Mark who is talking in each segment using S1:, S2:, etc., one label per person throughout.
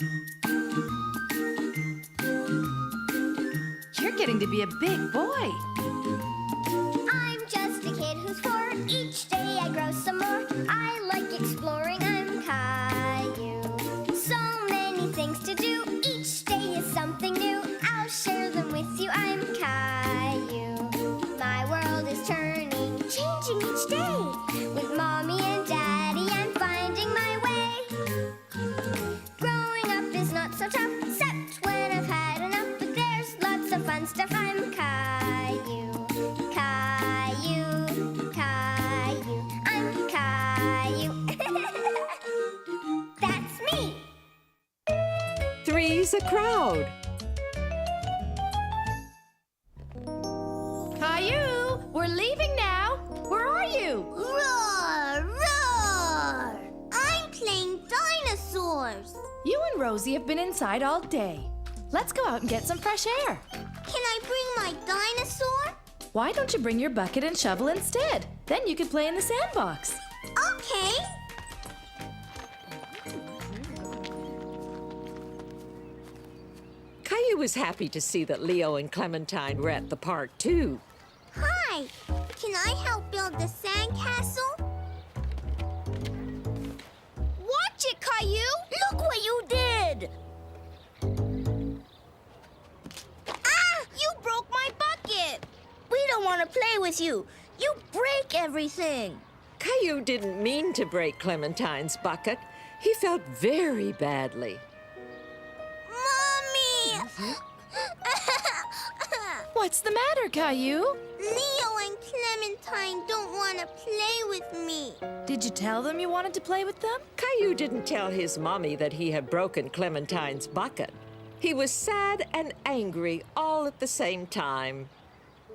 S1: You're getting to be a big boy.
S2: I'm just a kid who's 4. Each day I grow some more. I like exploring. I'm Caillou. So many things to do. Each day is something new. I'll share them with you. I'm Caillou. My world is turning, changing each day. With Mommy and Daddy, I'm finding my way. Growing up is not so tough, except when I've had enough. But there's lots of fun stuff. I'm Caillou. Caillou, Caillou, I'm Caillou. That's me.
S3: Three's a crowd.
S1: Caillou, we're leaving now. Where are you?
S2: Roar, roar! I'm playing dinosaurs.
S1: You and Rosie have been inside all day. Let's go out and get some fresh air.
S2: Can I bring my dinosaur?
S1: Why don't you bring your bucket and shovel instead? Then you could play in the sandbox.
S2: Okay.
S3: Caillou was happy to see that Leo and Clementine were at the park, too.
S2: Hi. Can I help build the sandcastle? Watch it, Caillou! Look what you did! Ah! You broke my bucket! We don't want to play with you. You break everything.
S3: Caillou didn't mean to break Clementine's bucket. He felt very badly.
S2: Mommy!
S1: What's the matter, Caillou?
S2: Leo and Clementine don't want to play with me.
S1: Did you tell them you wanted to play with them?
S3: Caillou didn't tell his mommy that he had broken Clementine's bucket. He was sad and angry all at the same time.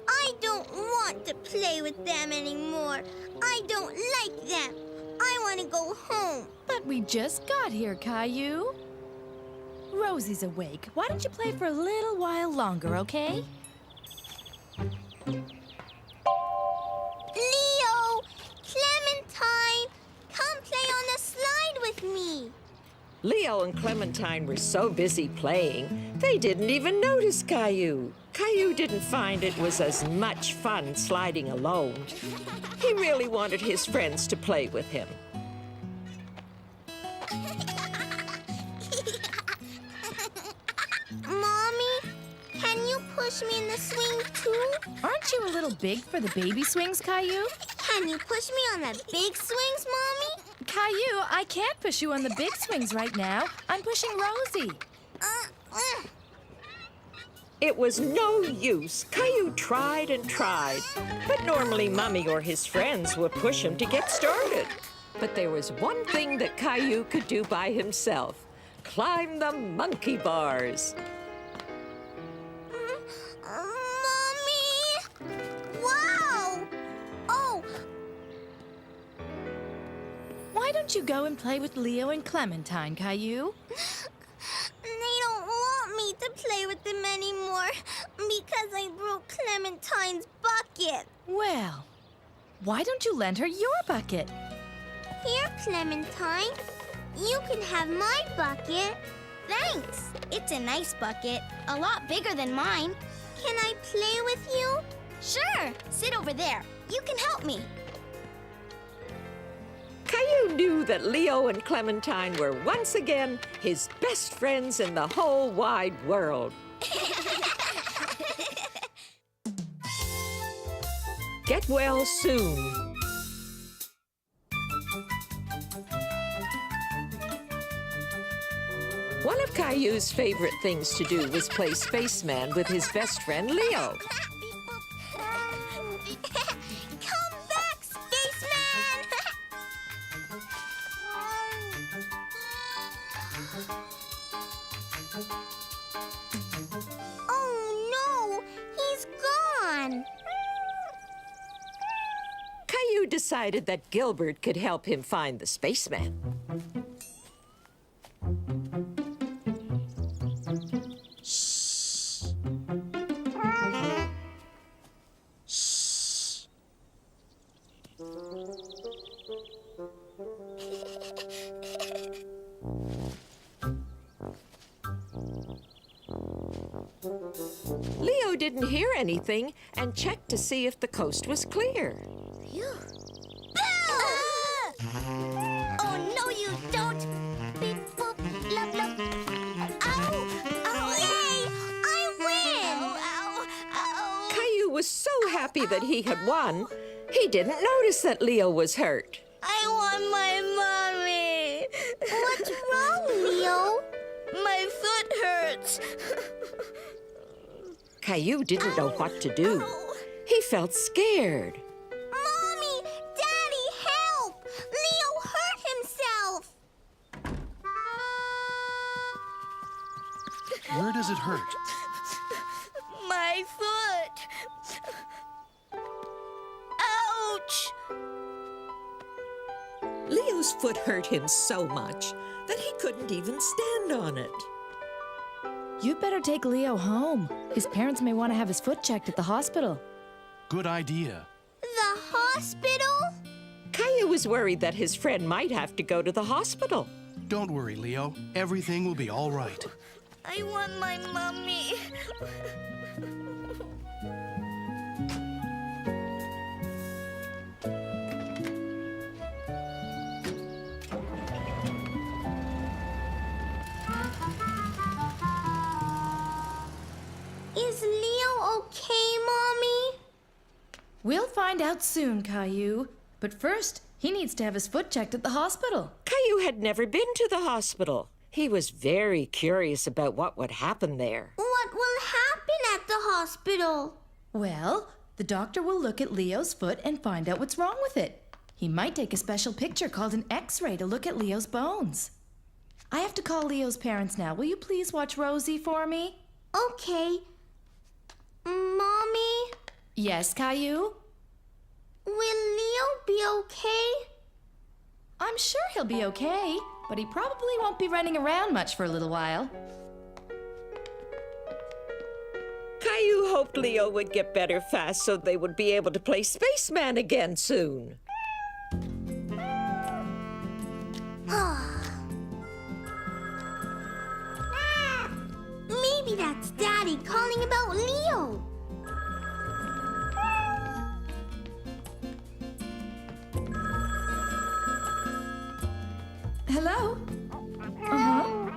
S2: I don't want to play with them anymore. I don't like them. I want to go home.
S1: But we just got here, Caillou. Rosie's awake. Why don't you play for a little while longer, okay?
S2: Leo! Clementine! Come play on the slide with me.
S3: Leo and Clementine were so busy playing, they didn't even notice Caillou. Caillou didn't find it was as much fun sliding alone. He really wanted his friends to play with him.
S2: Mommy, can you push me in the swing too?
S1: Aren't you a little big for the baby swings, Caillou?
S2: Can you push me on the big swings, Mommy?
S1: Caillou, I can't push you on the big swings right now. I'm pushing Rosie.
S3: It was no use. Caillou tried and tried, but normally Mummy or his friends would push him to get started. But there was one thing that Caillou could do by himself: climb the monkey bars.
S2: Mommy! Wow! Oh,
S1: Why don't you go and play with Leo and Clementine, Caillou?
S2: they don't want me to play with them anymore because I broke Clementine's bucket.
S1: Well, why don't you lend her your bucket?
S2: Here, Clementine. You can have my bucket. Thanks. It's a nice bucket. A lot bigger than mine. Can I play with you? Sure. Sit over there. You can help me.
S3: Caillou knew that Leo and Clementine were once again his best friends in the whole wide world. Get well soon. One of Caillou's favorite things to do was play spaceman with his best friend Leo.
S2: Come back, spaceman! Oh no, he's gone.
S3: Caillou decided that Gilbert could help him find the spaceman. didn't hear anything and checked to see if the coast was clear.
S2: Phew. Oh, no, you don't. Beep, boop, blub, blub. Ow! Ow! Yay! I win! Ow! Ow!
S3: Caillou was so happy that he had won, he didn't notice that Leo was hurt.
S2: I want my mommy. What's wrong, Leo? My foot hurts.
S3: Caillou didn't know what to do.
S2: Ow.
S3: He felt scared.
S2: Mommy! Daddy, help! Leo hurt himself!
S4: Where does it hurt?
S2: My foot! Ouch!
S3: Leo's foot hurt him so much that he couldn't even stand on it.
S1: You'd better take Leo home. His parents may want to have his foot checked at the hospital.
S4: Good idea.
S2: The hospital?
S3: Caillou was worried that his friend might have to go to the hospital.
S4: Don't worry, Leo. Everything will be all right.
S2: I want my mommy. Is Leo okay, Mommy?
S1: We'll find out soon, Caillou. But first, he needs to have his foot checked at the hospital.
S3: Caillou had never been to the hospital. He was very curious about what would happen there.
S2: What will happen at the hospital?
S1: Well, the doctor will look at Leo's foot and find out what's wrong with it. He might take a special picture called an X-ray to look at Leo's bones. I have to call Leo's parents now. Will you please watch Rosie for me?
S2: Okay. Mommy,
S1: Yes, Caillou?
S2: will Leo be okay?
S1: I'm sure he'll be okay, but he probably won't be running around much for a little while.
S3: Caillou hoped Leo would get better fast so they would be able to play spaceman again soon.
S2: Maybe that's Daddy calling about Leo.
S1: Hello? Uh-huh.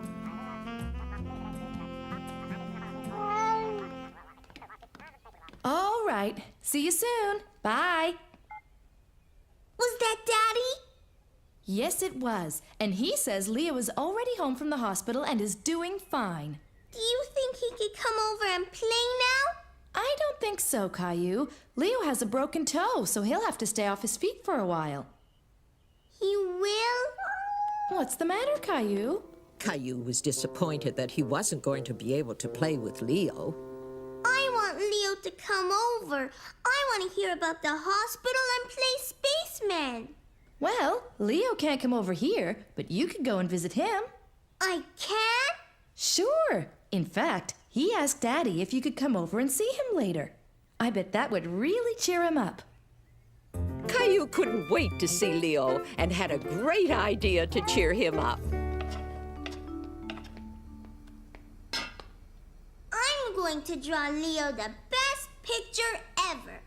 S1: All right. See you soon. Bye.
S2: Was that Daddy?
S1: Yes, it was. And he says Leo is already home from the hospital and is doing fine.
S2: Do you think he could come over and play now?
S1: I don't think so, Caillou. Leo has a broken toe, so he'll have to stay off his feet for a while.
S2: He will?
S1: What's the matter, Caillou?
S3: Caillou was disappointed that he wasn't going to be able to play with Leo.
S2: I want Leo to come over. I want to hear about the hospital and play spaceman.
S1: Well, Leo can't come over here, but you can go and visit him.
S2: I can?
S1: Sure. In fact, he asked Daddy if you could come over and see him later. I bet that would really cheer him up.
S3: Caillou couldn't wait to see Leo and had a great idea to cheer him up.
S2: I'm going to draw Leo the best picture ever.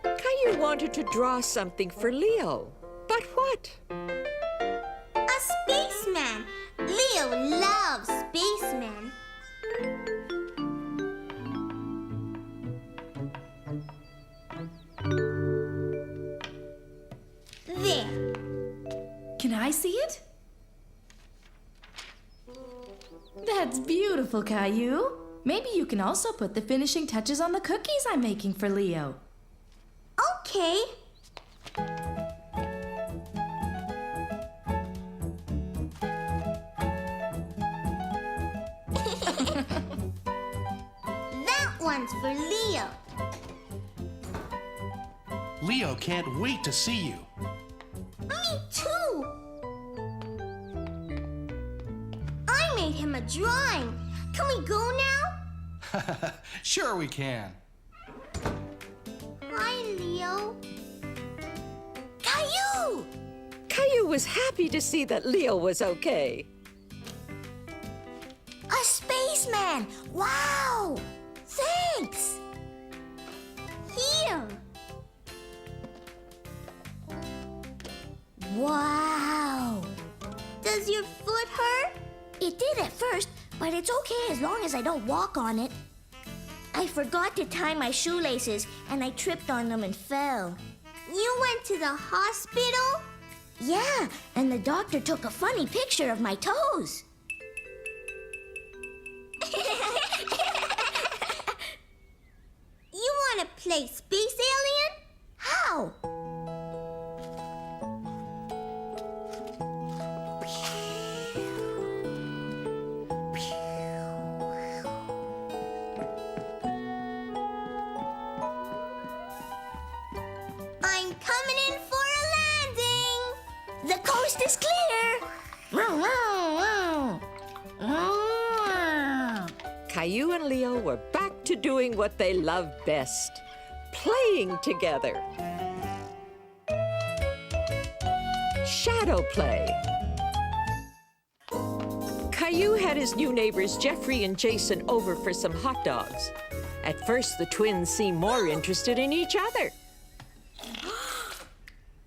S3: Caillou wanted to draw something for Leo. But what?
S2: A spaceman. Leo loves spacemen. There.
S1: Can I see it? That's beautiful, Caillou. Maybe you can also put the finishing touches on the cookies I'm making for Leo.
S2: Okay. That one's for Leo.
S4: Leo can't wait to see you.
S2: Me too. I made him a drawing. Can we go now?
S4: Sure we can.
S2: Hi, Leo. Caillou!
S3: Caillou was happy to see that Leo was okay.
S2: A spaceman! spaceman! Wow! Thanks! Here! Wow! Does your foot hurt? It did at first, but it's okay as long as I don't walk on it. I forgot to tie my shoelaces, and I tripped on them and fell. You went to the hospital? Yeah, and the doctor took a funny picture of my toes. You want to play Space Alien? How? I'm coming in for a landing. The coast is clear.
S3: Caillou and Leo were back to doing what they loved best, playing together. Shadow play. Caillou had his new neighbors Jeffrey and Jason over for some hot dogs. At first, the twins seemed more interested in each other.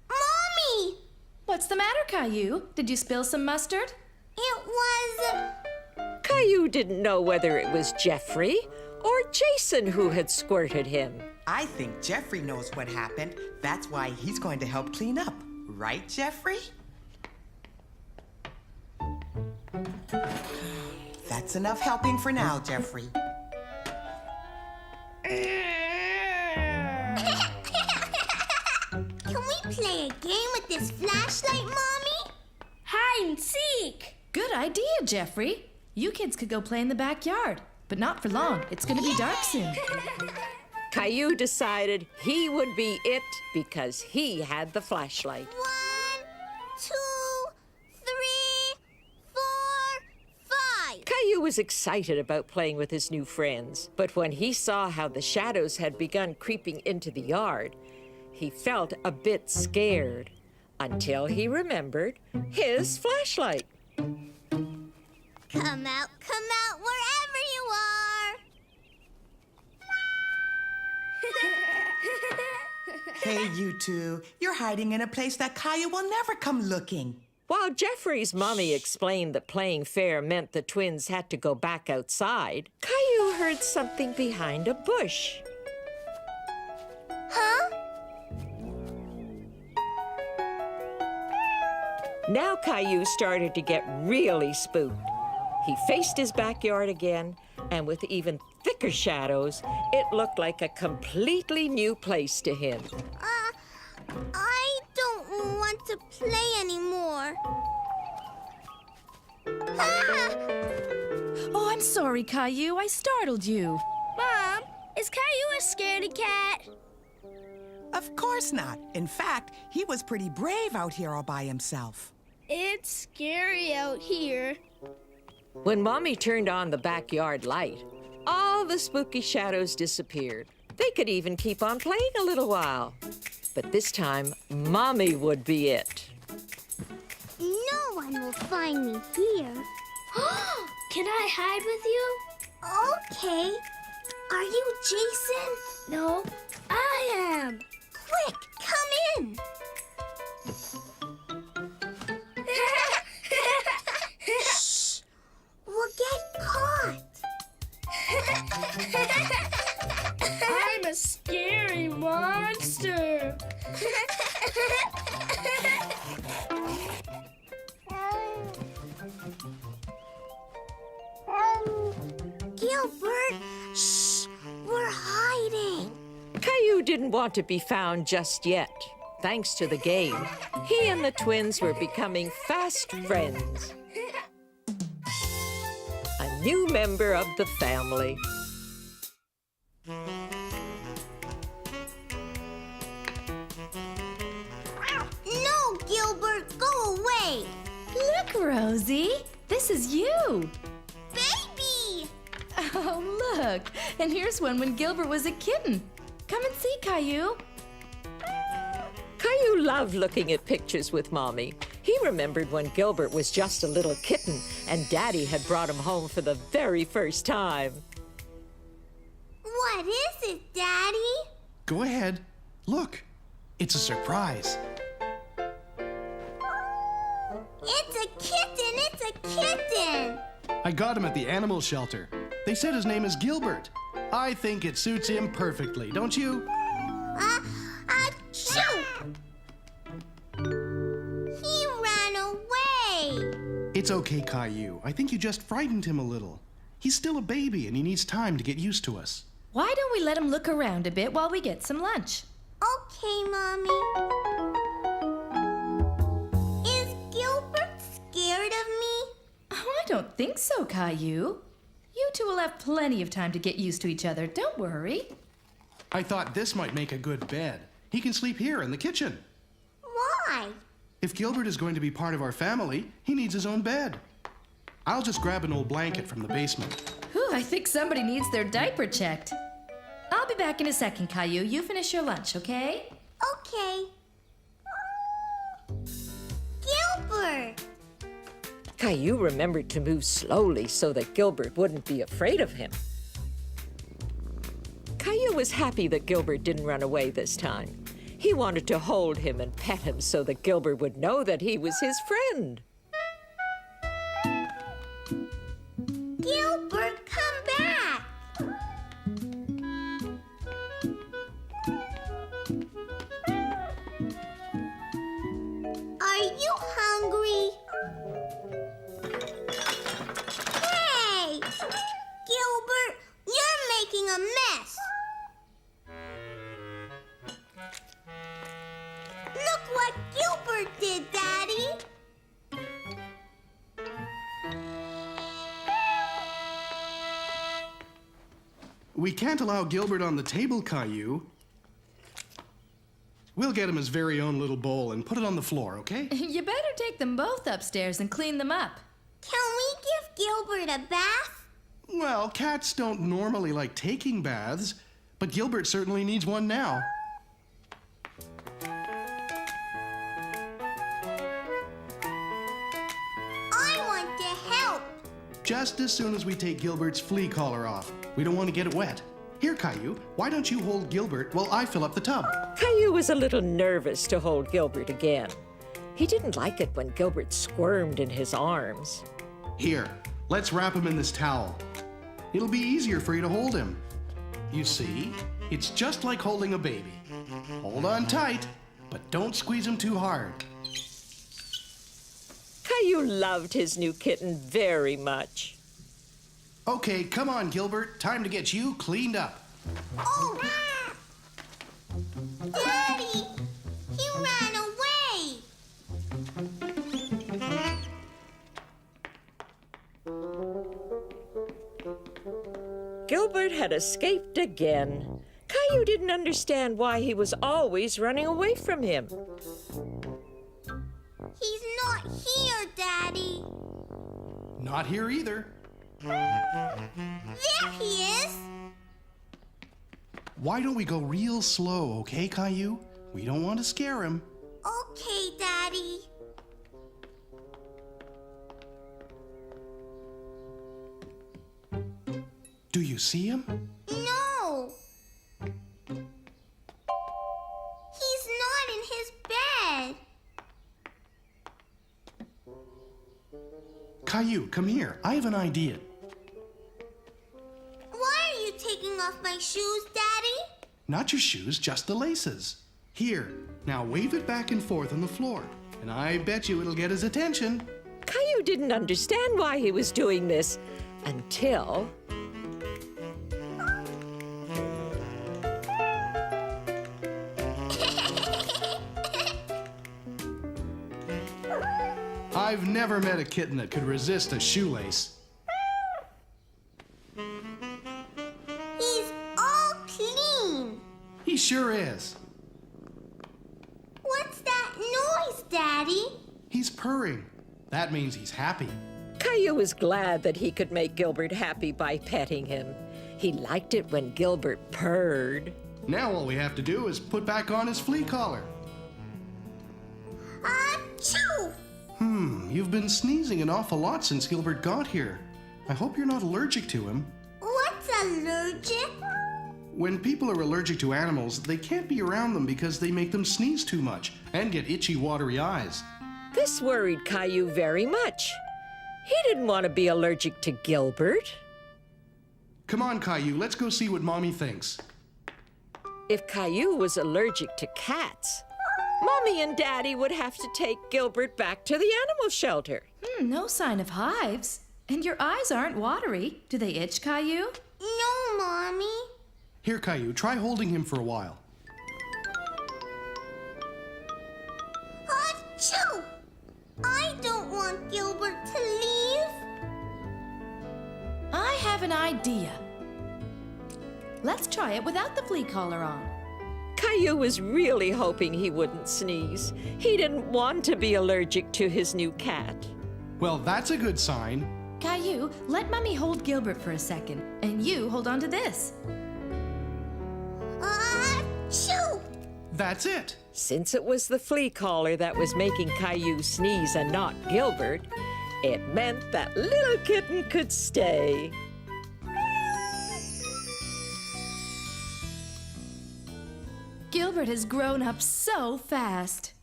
S2: Mommy!
S1: What's the matter, Caillou? Did you spill some mustard?
S2: It was...
S3: Caillou didn't know whether it was Jeffrey or Jason who had squirted him.
S5: I think Jeffrey knows what happened. That's why he's going to help clean up. Right, Jeffrey? That's enough helping for now, Jeffrey.
S2: Can we play a game with this flashlight, Mommy? Hide and seek.
S1: Good idea, Jeffrey. You kids could go play in the backyard, but not for long. It's going to be dark soon.
S3: Caillou decided he would be it because he had the flashlight.
S2: 1, 2, 3, 4, 5.
S3: Caillou was excited about playing with his new friends, but when he saw how the shadows had begun creeping into the yard, he felt a bit scared until he remembered his flashlight.
S2: Come out wherever you are.
S5: Hey, you two. You're hiding in a place that Caillou will never come looking.
S3: While Jeffrey's mommy explained that playing fair meant the twins had to go back outside, Caillou heard something behind a bush.
S2: Huh?
S3: Now Caillou started to get really spooked. He faced his backyard again, and with even thicker shadows, it looked like a completely new place to him.
S2: I don't want to play anymore.
S1: Oh, I'm sorry, Caillou. I startled you.
S2: Mom, is Caillou a scaredy cat?
S5: Of course not. In fact, he was pretty brave out here all by himself.
S2: It's scary out here.
S3: When Mommy turned on the backyard light, all the spooky shadows disappeared. They could even keep on playing a little while. But this time, Mommy would be it.
S2: No one will find me here. Can I hide with you? Okay. Are you Jason? No, I am. Quick, come in. Shh! We'll get caught. I'm a scary monster. Gilbert, shh! We're hiding.
S3: Caillou didn't want to be found just yet. Thanks to the game, he and the twins were becoming fast friends. A new member of the family.
S2: No, Gilbert, go away.
S1: Look, Rosie. This is you.
S2: Baby!
S1: Oh, look. And here's one when Gilbert was a kitten. Come and see, Caillou.
S3: Caillou loved looking at pictures with Mommy. He remembered when Gilbert was just a little kitten and Daddy had brought him home for the very first time.
S2: What is it, Daddy?
S4: Go ahead. Look, it's a surprise.
S2: It's a kitten! It's a kitten!
S4: I got him at the animal shelter. They said his name is Gilbert. I think it suits him perfectly, don't you?
S2: Achoo! He ran away!
S4: It's okay, Caillou. I think you just frightened him a little. He's still a baby and he needs time to get used to us.
S1: Why don't we let him look around a bit while we get some lunch?
S2: Okay, Mommy. Is Gilbert scared of me?
S1: Oh, I don't think so, Caillou. You two will have plenty of time to get used to each other. Don't worry.
S4: I thought this might make a good bed. He can sleep here in the kitchen.
S2: Why?
S4: If Gilbert is going to be part of our family, he needs his own bed. I'll just grab an old blanket from the basement.
S1: Whew, I think somebody needs their diaper checked. I'll be back in a second, Caillou. You finish your lunch, okay?
S2: Okay. Gilbert!
S3: Caillou remembered to move slowly so that Gilbert wouldn't be afraid of him. Caillou was happy that Gilbert didn't run away this time. He wanted to hold him and pet him so that Gilbert would know that he was his friend.
S2: Gilbert, come back! Are you hungry? Hey! Gilbert, you're making a mess! Look what Gilbert did, Daddy!
S4: We can't allow Gilbert on the table, Caillou. We'll get him his very own little bowl and put it on the floor, okay?
S1: You better take them both upstairs and clean them up.
S2: Can we give Gilbert a bath?
S4: Well, cats don't normally like taking baths, but Gilbert certainly needs one now.
S2: I want to help.
S4: Just as soon as we take Gilbert's flea collar off. We don't want to get it wet. Here, Caillou, why don't you hold Gilbert while I fill up the tub?
S3: Caillou was a little nervous to hold Gilbert again. He didn't like it when Gilbert squirmed in his arms.
S4: Here, let's wrap him in this towel. It'll be easier for you to hold him. You see, it's just like holding a baby. Hold on tight, but don't squeeze him too hard.
S3: Caillou loved his new kitten very much.
S4: Okay, come on, Gilbert. Time to get you cleaned up.
S2: Oh! Daddy! He ran away!
S3: Gilbert had escaped again. Caillou didn't understand why he was always running away from him.
S2: He's not here, Daddy.
S4: Not here either.
S2: There he is.
S4: Why don't we go real slow, okay, Caillou? We don't want to scare him.
S2: Okay, Daddy.
S4: Do you see him?
S2: No. He's not in his bed.
S4: Caillou, come here. I have an idea.
S2: Why are you taking off my shoes, Daddy?
S4: Not your shoes, just the laces. Here, now wave it back and forth on the floor, and I bet you it'll get his attention.
S3: Caillou didn't understand why he was doing this until...
S4: I've never met a kitten that could resist a shoelace.
S2: He's all clean.
S4: He sure is.
S2: What's that noise, Daddy?
S4: He's purring. That means he's happy.
S3: Caillou was glad that he could make Gilbert happy by petting him. He liked it when Gilbert purred.
S4: Now all we have to do is put back on his flea collar.
S2: Achoo!
S4: You've been sneezing an awful lot since Gilbert got here. I hope you're not allergic to him.
S2: What's allergic?
S4: When people are allergic to animals, they can't be around them because they make them sneeze too much and get itchy, watery eyes.
S3: This worried Caillou very much. He didn't want to be allergic to Gilbert.
S4: Come on, Caillou, let's go see what Mommy thinks.
S3: If Caillou was allergic to cats, Mommy and Daddy would have to take Gilbert back to the animal shelter.
S1: No sign of hives. And your eyes aren't watery. Do they itch, Caillou?
S2: No, Mommy.
S4: Here, Caillou, try holding him for a while.
S2: Achoo! I don't want Gilbert to leave.
S1: I have an idea. Let's try it without the flea collar on.
S3: Caillou was really hoping he wouldn't sneeze. He didn't want to be allergic to his new cat.
S4: Well, that's a good sign.
S1: Caillou, let Mummy hold Gilbert for a second, and you hold on to this.
S2: Achoo!
S4: That's it.
S3: Since it was the flea collar that was making Caillou sneeze and not Gilbert, it meant that little kitten could stay.
S1: Gilbert has grown up so fast.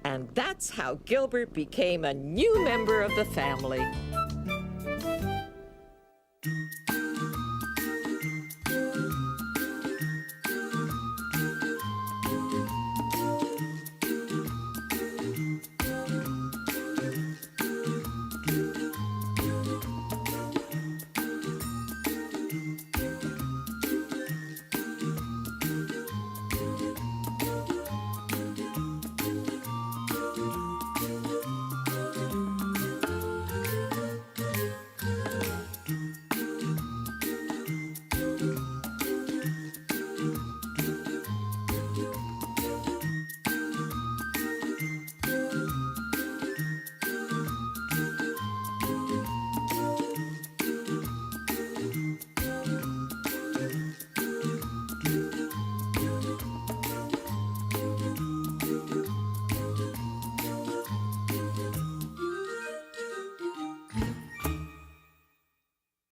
S3: And that's how Gilbert became a new member of the family.